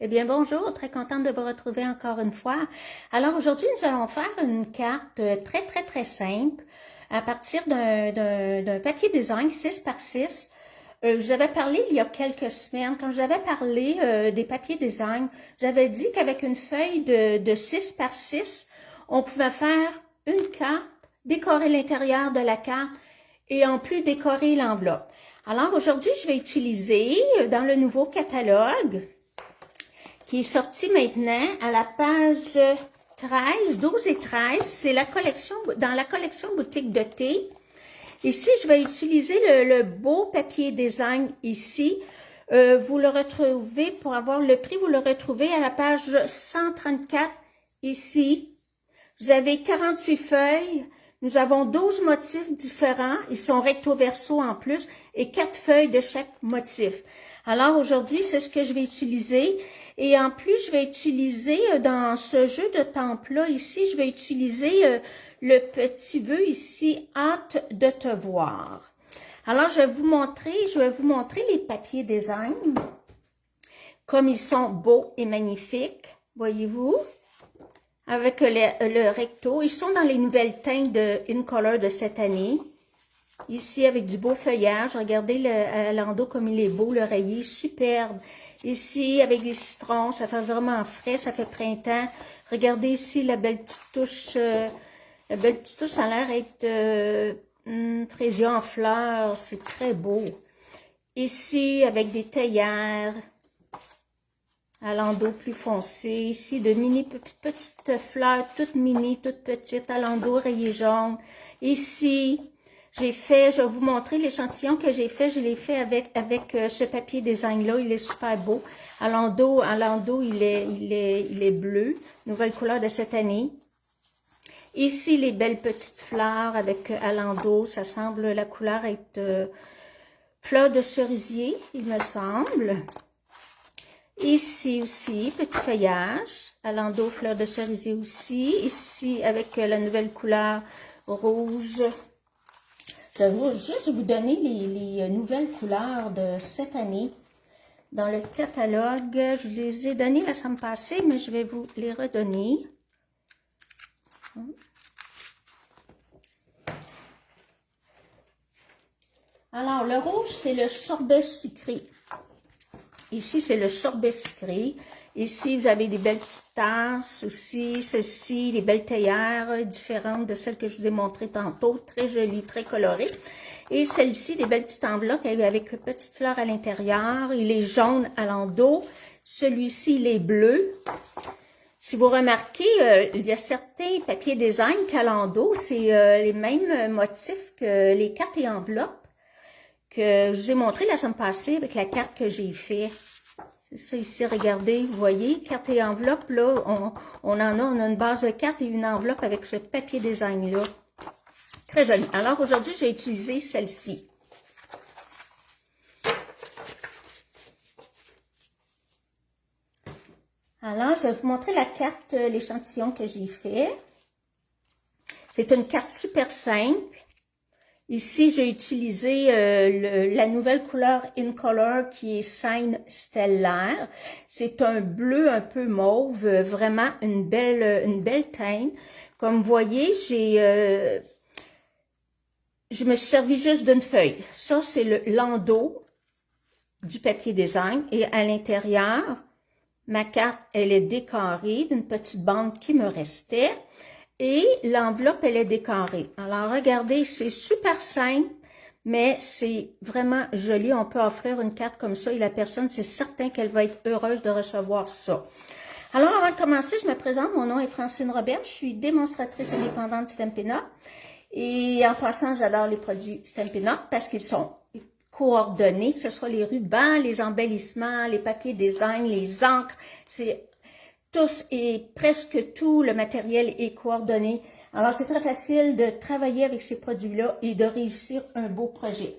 Eh bien, bonjour, très contente de vous retrouver encore une fois. Alors aujourd'hui, nous allons faire une carte très simple à partir d'un papier design 6 par 6. Je vous avais parlé il y a quelques semaines, quand j'avais parlé des papiers design, j'avais dit qu'avec une feuille de 6 par 6, on pouvait faire une carte, décorer l'intérieur de la carte et en plus décorer l'enveloppe. Alors aujourd'hui, je vais utiliser dans le nouveau catalogue qui est sorti maintenant à la page 13, 12 et 13. C'est la collection, dans la collection boutique de thé. Ici, je vais utiliser le beau papier design ici. Vous le retrouvez, pour avoir le prix, vous le retrouvez à la page 134 ici. Vous avez 48 feuilles. Nous avons 12 motifs différents. Ils sont recto-verso en plus et 4 feuilles de chaque motif. Alors aujourd'hui, c'est ce que je vais utiliser. Et en plus, je vais utiliser dans ce jeu de temple-là, ici, je vais utiliser le petit vœu ici, hâte de te voir. Alors, je vais vous montrer les papiers design, comme ils sont beaux et magnifiques, voyez-vous, avec le recto. Ils sont dans les nouvelles teintes de InColor de cette année. Ici, avec du beau feuillage, regardez l'endos comme il est beau, le rayé, superbe. Ici, avec des citrons, ça fait vraiment frais, ça fait printemps. Regardez ici la belle petite touche. La belle petite touche, ça a l'air d'être fraisier en fleurs. C'est très beau. Ici, avec des théières à l'endos plus foncé. Ici, de mini petites fleurs, toutes mini, toutes petites, à l'endos rayé jaune. Ici, je vais vous montrer l'échantillon que j'ai fait. Je l'ai fait avec ce papier design-là. Il est super beau. À l'endos, il est bleu. Nouvelle couleur de cette année. Ici, les belles petites fleurs avec à l'endos. Ça semble la couleur être fleur de cerisier, il me semble. Ici aussi, petit feuillage. À l'endos, fleur de cerisier aussi. Ici, avec la nouvelle couleur rouge. Je vais juste vous donner les nouvelles couleurs de cette année. Dans le catalogue, je les ai données la semaine passée, mais je vais vous les redonner. Alors, le rouge, c'est le sorbet sucré. Ici, c'est le sorbet sucré. Ici, vous avez des belles petites tasses aussi, ceci, les belles théières différentes de celles que je vous ai montrées tantôt, très jolies, très colorées. Et celle-ci, des belles petites enveloppes avec petites fleurs à l'intérieur. Il est jaune à l'endos. Celui-ci, il est bleu. Si vous remarquez, il y a certains papiers design qu'à l'endos, c'est les mêmes motifs que les cartes et enveloppes que je vous ai montré la semaine passée avec la carte que j'ai fait. C'est ça ici, regardez, vous voyez, carte et enveloppe, là, on a une base de carte et une enveloppe avec ce papier design-là. Très joli. Alors aujourd'hui, j'ai utilisé celle-ci. Alors, je vais vous montrer la carte, l'échantillon que j'ai fait. C'est une carte super simple. Ici, j'ai utilisé la nouvelle couleur InColor qui est Sign Stellaire. C'est un bleu un peu mauve, vraiment une belle teinte. Comme vous voyez, je me suis servi juste d'une feuille. Ça, c'est l'endos du papier design. Et à l'intérieur, ma carte, elle est décorée d'une petite bande qui me restait. Et l'enveloppe, elle est décorée. Alors, regardez, c'est super simple, mais c'est vraiment joli. On peut offrir une carte comme ça et la personne, c'est certain qu'elle va être heureuse de recevoir ça. Alors, avant de commencer, je me présente. Mon nom est Francine Robert. Je suis démonstratrice indépendante Stampin' Up. Et en passant, j'adore les produits Stampin' Up parce qu'ils sont coordonnés, que ce soit les rubans, les embellissements, les papiers design, les encres. C'est tous et presque tout le matériel est coordonné. Alors, c'est très facile de travailler avec ces produits-là et de réussir un beau projet.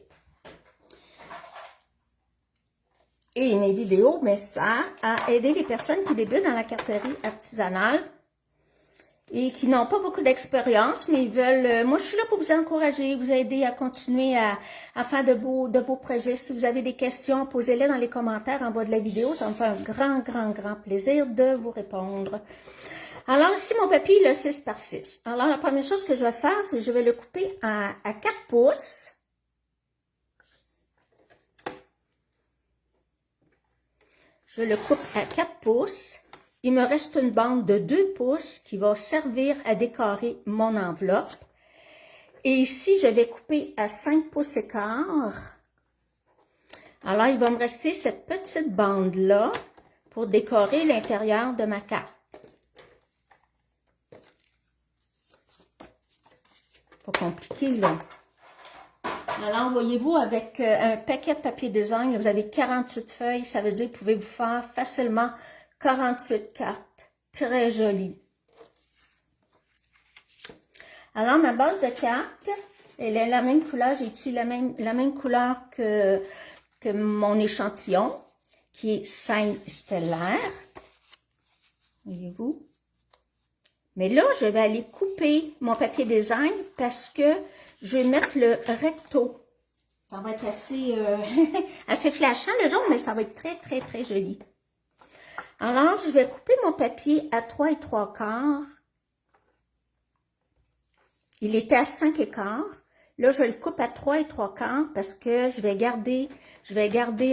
Et mes vidéos, mais ça a aidé les personnes qui débutent dans la carterie artisanale. et qui n'ont pas beaucoup d'expérience, mais ils veulent... moi, je suis là pour vous encourager, vous aider à continuer à faire de beaux projets. Si vous avez des questions, posez-les dans les commentaires en bas de la vidéo. Ça me fait un grand plaisir de vous répondre. Alors, ici, mon papier, il est 6 par 6. Alors, la première chose que je vais faire, c'est que je vais le couper à 4 pouces. Je le coupe à 4 pouces. Il me reste une bande de 2 pouces qui va servir à décorer mon enveloppe. Et ici, je vais couper à 5 pouces et quart. Alors, il va me rester cette petite bande-là pour décorer l'intérieur de ma carte. Pas compliqué, là. Alors, voyez-vous, avec un paquet de papier design, vous avez 48 feuilles. Ça veut dire que vous pouvez vous faire facilement 48 cartes. Très jolies. Alors, ma base de carte, elle est la même couleur. J'ai utilisé la même couleur que mon échantillon, qui est scène stellaire. Voyez-vous? Mais là, je vais aller couper mon papier design parce que je vais mettre le recto. Ça va être assez, assez flashant le jaune, mais ça va être très joli. Alors, je vais couper mon papier à 3 et 3/4. Il était à 5 et quart. Là, je le coupe à 3 et 3/4 parce que je vais garder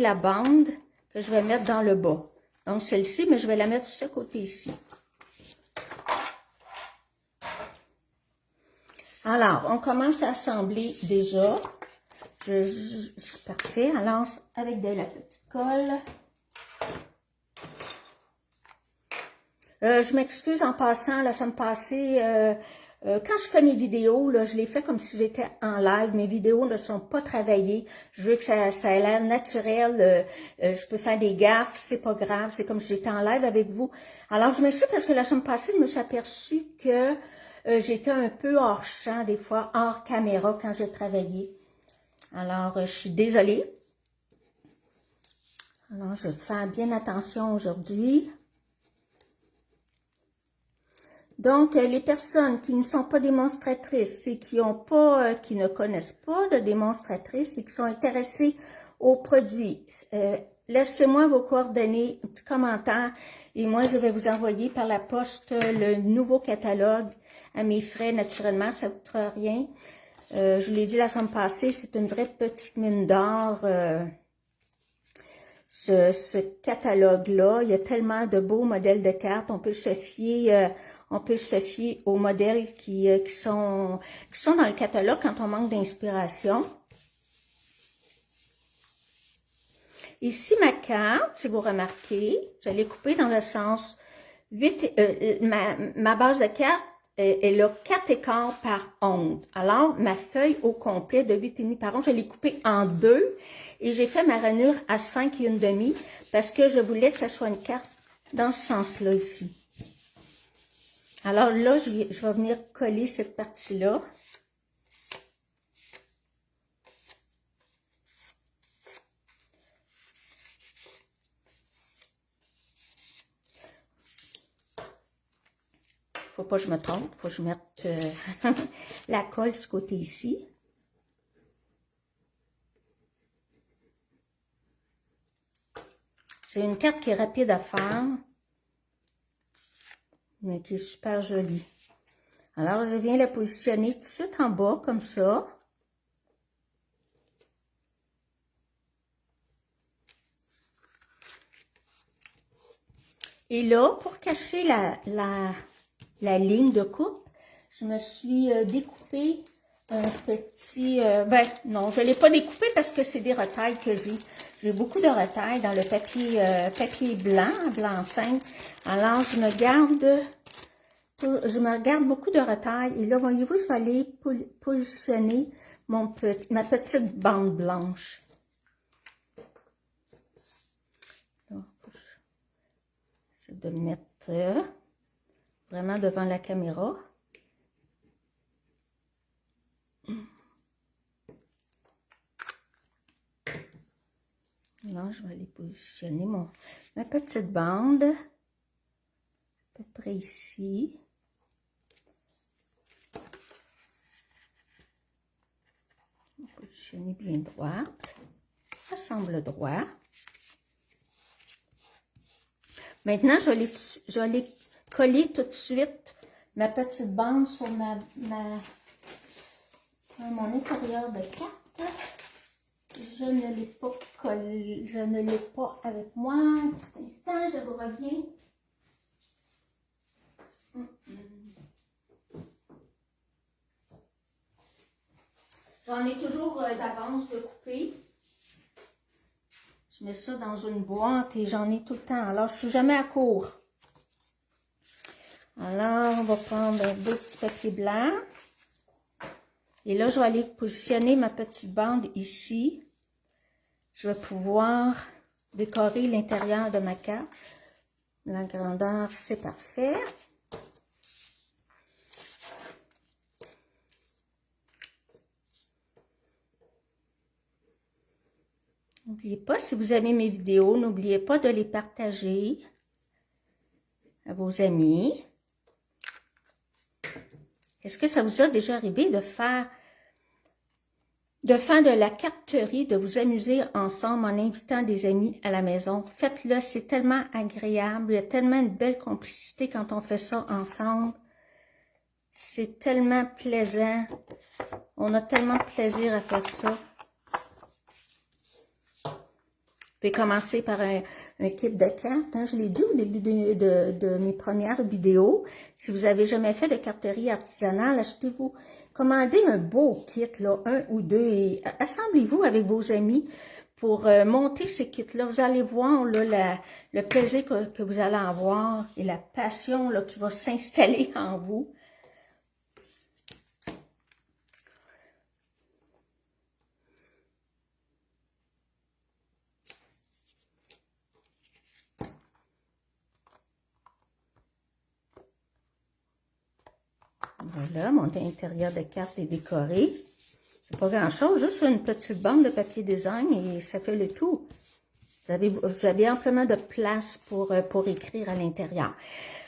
la bande que je vais mettre dans le bas. Donc, celle-ci, mais je vais la mettre sur ce côté ici. Alors, on commence à assembler déjà. Parfait. Alors, avec de la petite colle. Je m'excuse en passant, la semaine passée, quand je fais mes vidéos, là, je les fais comme si j'étais en live. Mes vidéos ne sont pas travaillées. Je veux que ça ait l'air naturel. Je peux faire des gaffes, c'est pas grave. C'est comme si j'étais en live avec vous. Alors, je m'excuse parce que la semaine passée, je me suis aperçue que j'étais un peu hors champ, des fois, hors caméra quand j'ai travaillé. Alors, je suis désolée. Alors, je vais faire bien attention aujourd'hui. Donc, les personnes qui ne sont pas démonstratrices et qui ne connaissent pas de démonstratrices et qui sont intéressées aux produits, laissez-moi vos coordonnées, un petit commentaire et moi, je vais vous envoyer par la poste le nouveau catalogue à mes frais. Naturellement, ça ne coûtera rien. Je vous l'ai dit la semaine passée, c'est une vraie petite mine d'or. Ce catalogue-là, il y a tellement de beaux modèles de cartes, on peut se fier aux modèles qui sont dans le catalogue quand on manque d'inspiration. Ici, ma carte, si vous remarquez, je l'ai coupée dans le sens 8, ma base de carte, elle a 4 écarts par 11. Alors, ma feuille au complet de 8,5 par 11, je l'ai coupée en 2 et j'ai fait ma ranure à 5 1/2 parce que je voulais que ce soit une carte dans ce sens-là ici. Alors là, je vais venir coller cette partie-là. Faut pas que je me trompe, faut que je mette la colle de ce côté ici. C'est une carte qui est rapide à faire, mais qui est super jolie. Alors, je viens la positionner tout de suite en bas, comme ça. Et là, pour cacher la ligne de coupe, je me suis découpé un petit... non, je ne l'ai pas découpé parce que c'est des retailles que j'ai. J'ai beaucoup de retailles dans le papier blanc 5. Alors, je me garde beaucoup de retailles. Et là, voyez-vous, je vais aller positionner ma petite bande blanche. C'est de mettre vraiment devant la caméra. Là, je vais aller positionner ma petite bande, à peu près ici. positionner bien droite. Ça semble droit. Maintenant, je vais aller coller tout de suite ma petite bande sur mon intérieur de carte. Je ne l'ai pas collé, je ne l'ai pas avec moi. Un petit instant, je vous reviens. J'en ai toujours d'avance de couper. Je mets ça dans une boîte et j'en ai tout le temps. Alors, je ne suis jamais à court. Alors, on va prendre un beau petit papier blanc. Et là, je vais aller positionner ma petite bande ici. Je vais pouvoir décorer l'intérieur de ma carte. La grandeur, c'est parfait. N'oubliez pas, si vous aimez mes vidéos, n'oubliez pas de les partager à vos amis. Est-ce que ça vous a déjà arrivé de faire de la carterie, de vous amuser ensemble en invitant des amis à la maison? Faites-le, c'est tellement agréable, il y a tellement une belle complicité quand on fait ça ensemble. C'est tellement plaisant, on a tellement de plaisir à faire ça. Vous pouvez commencer par un kit de cartes. Hein. Je l'ai dit au début de mes premières vidéos. Si vous n'avez jamais fait de carterie artisanale, achetez-vous, commandez un beau kit, là, un ou deux, et assemblez-vous avec vos amis pour monter ces kits-là. Vous allez voir là, le plaisir que vous allez avoir et la passion là, qui va s'installer en vous. Voilà, mon intérieur de carte est décoré. C'est pas grand-chose, juste une petite bande de papier design et ça fait le tout. Vous avez amplement de place pour écrire à l'intérieur.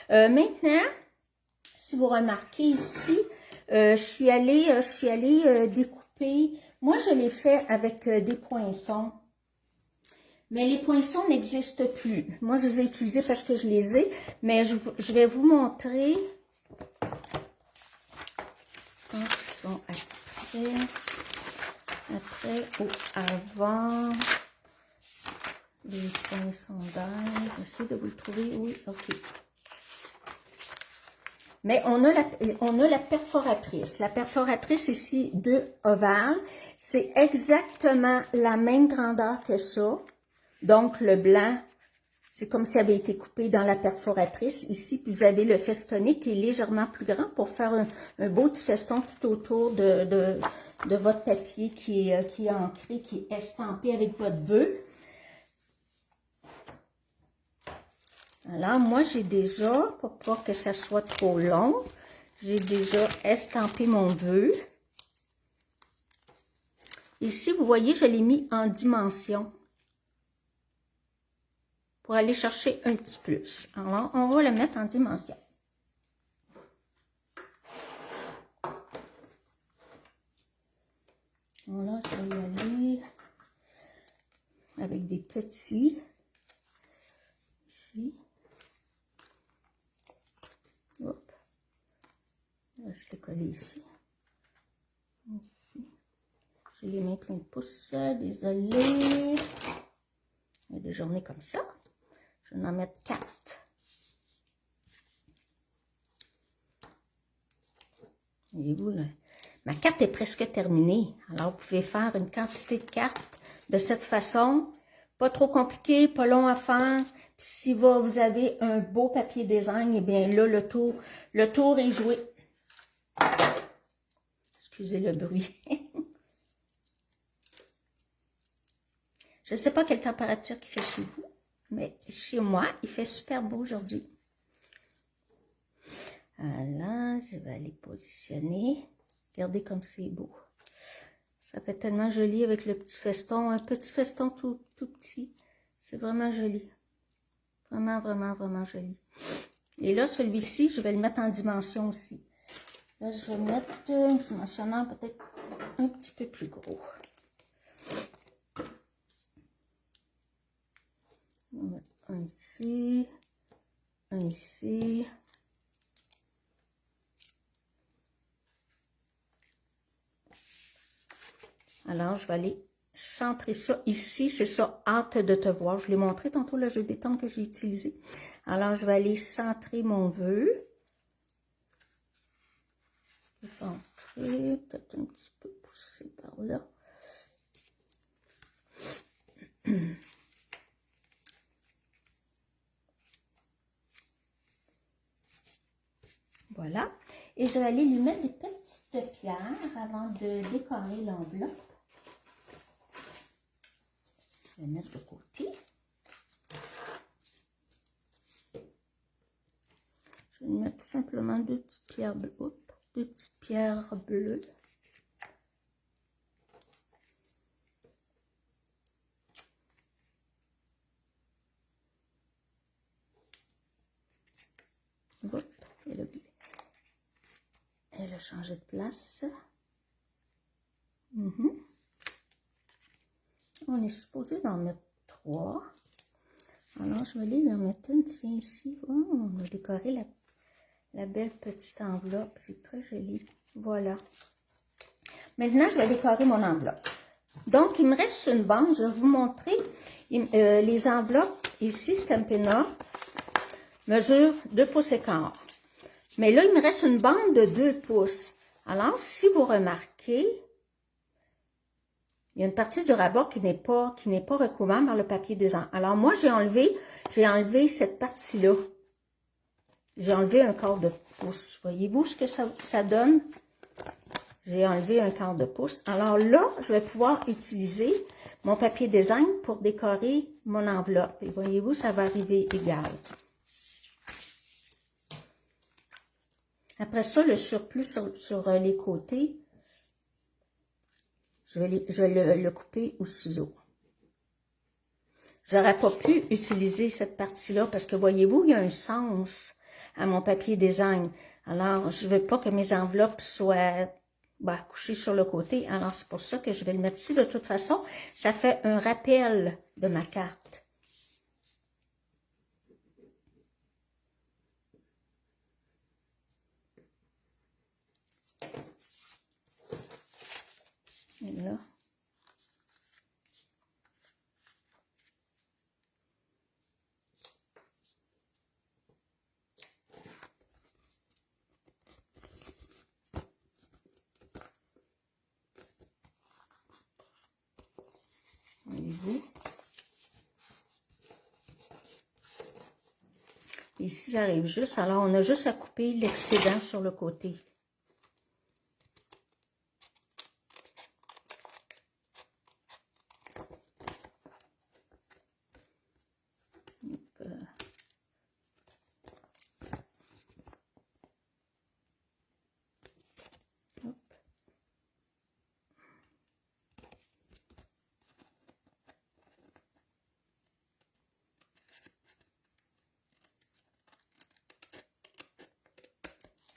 Maintenant, si vous remarquez ici, je suis allée découper. Moi, je l'ai fait avec des poinçons. Mais les poinçons n'existent plus. Moi, je les ai utilisés parce que je les ai. Mais je vais vous montrer quand ils sont après ou avant les poinçons d'ail. J'essaie de vous le trouver. Oui, ok. Mais on a la perforatrice. La perforatrice ici, 2 ovales. C'est exactement la même grandeur que ça. Donc, le blanc, c'est comme s'il avait été coupé dans la perforatrice. Ici, vous avez le festonné qui est légèrement plus grand pour faire un beau petit feston tout autour de votre papier qui est ancré, qui est estampé avec votre vœu. Alors, moi, j'ai déjà, pour pas que ça soit trop long, j'ai déjà estampé mon vœu. Ici, vous voyez, je l'ai mis en dimension pour aller chercher un petit plus. Alors, on va le mettre en dimension. Voilà, je vais y aller avec des petits. Ici. Hop. Je vais le coller ici. Ici. J'ai les mains pleines de pouces. Désolée. Il y a des journées comme ça. Je vais en mettre 4. Voyez-vous, là, ma carte est presque terminée. Alors, vous pouvez faire une quantité de cartes de cette façon. Pas trop compliqué, pas long à faire. Puis, si vous avez un beau papier design, eh bien là, le tour est joué. Excusez le bruit. Je ne sais pas quelle température il fait chez vous, mais chez moi, il fait super beau aujourd'hui. Voilà, je vais aller positionner. Regardez comme c'est beau. Ça fait tellement joli avec le petit feston, un petit feston tout petit. C'est vraiment joli. Vraiment, vraiment, vraiment joli. Et là, celui-ci, je vais le mettre en dimension aussi. Là, je vais mettre un dimensionneur peut-être un petit peu plus gros. ici, un ici. Alors, je vais aller centrer ça ici. C'est ça, hâte de te voir. Je l'ai montré tantôt le jeu des temps que j'ai utilisé. Alors, je vais aller centrer mon vœu. Centrer, peut-être un petit peu pousser par là. Voilà. Et je vais aller lui mettre des petites pierres avant de décorer l'enveloppe. Je vais mettre de côté. Je vais mettre simplement deux petites pierres bleues. Deux petites pierres bleues. Hop, elle a changé de place. On est supposé d'en mettre 3. Alors, je vais aller en mettre une, tiens, ici. Oh, on va décorer la belle petite enveloppe. C'est très joli. Voilà. Maintenant, je vais décorer mon enveloppe. Donc, il me reste une bande. Je vais vous montrer les enveloppes. Ici, Stampin' Up mesure 2 pouces et quart. Mais là, il me reste une bande de 2 pouces. Alors, si vous remarquez, il y a une partie du rabat qui n'est pas recouverte par le papier design. Alors, moi, j'ai enlevé cette partie-là. J'ai enlevé un quart de pouce. Voyez-vous ce que ça donne? J'ai enlevé un quart de pouce. Alors là, je vais pouvoir utiliser mon papier design pour décorer mon enveloppe. Et voyez-vous, ça va arriver égal. Après ça, le surplus sur les côtés, je vais le couper au ciseau. J'aurais pas pu utiliser cette partie-là parce que voyez-vous, il y a un sens à mon papier design. Alors, je veux pas que mes enveloppes soient couchées sur le côté. Alors, c'est pour ça que je vais le mettre ici. De toute façon, ça fait un rappel de ma carte. Et là. Voyez-vous? Ici, j'arrive juste. Alors, on a juste à couper l'excédent sur le côté.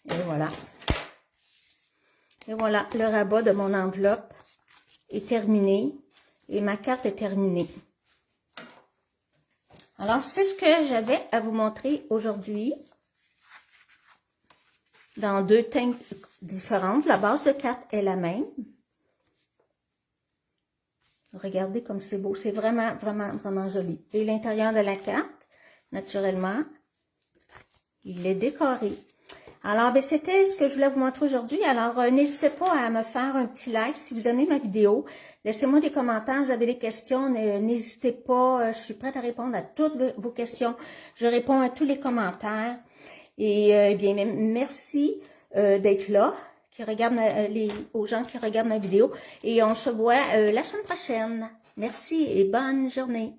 Et voilà. Et voilà, le rabat de mon enveloppe est terminé et ma carte est terminée. Alors, c'est ce que j'avais à vous montrer aujourd'hui dans 2 teintes différentes. La base de carte est la même. Regardez comme c'est beau. C'est vraiment, vraiment, vraiment joli. Et l'intérieur de la carte, naturellement, il est décoré. Alors, ben, c'était ce que je voulais vous montrer aujourd'hui. Alors, n'hésitez pas à me faire un petit like si vous aimez ma vidéo. Laissez-moi des commentaires, vous avez des questions, n'hésitez pas. Je suis prête à répondre à toutes vos questions. Je réponds à tous les commentaires. Et bien, merci d'être là, aux gens qui regardent ma vidéo. Et on se voit la semaine prochaine. Merci et bonne journée.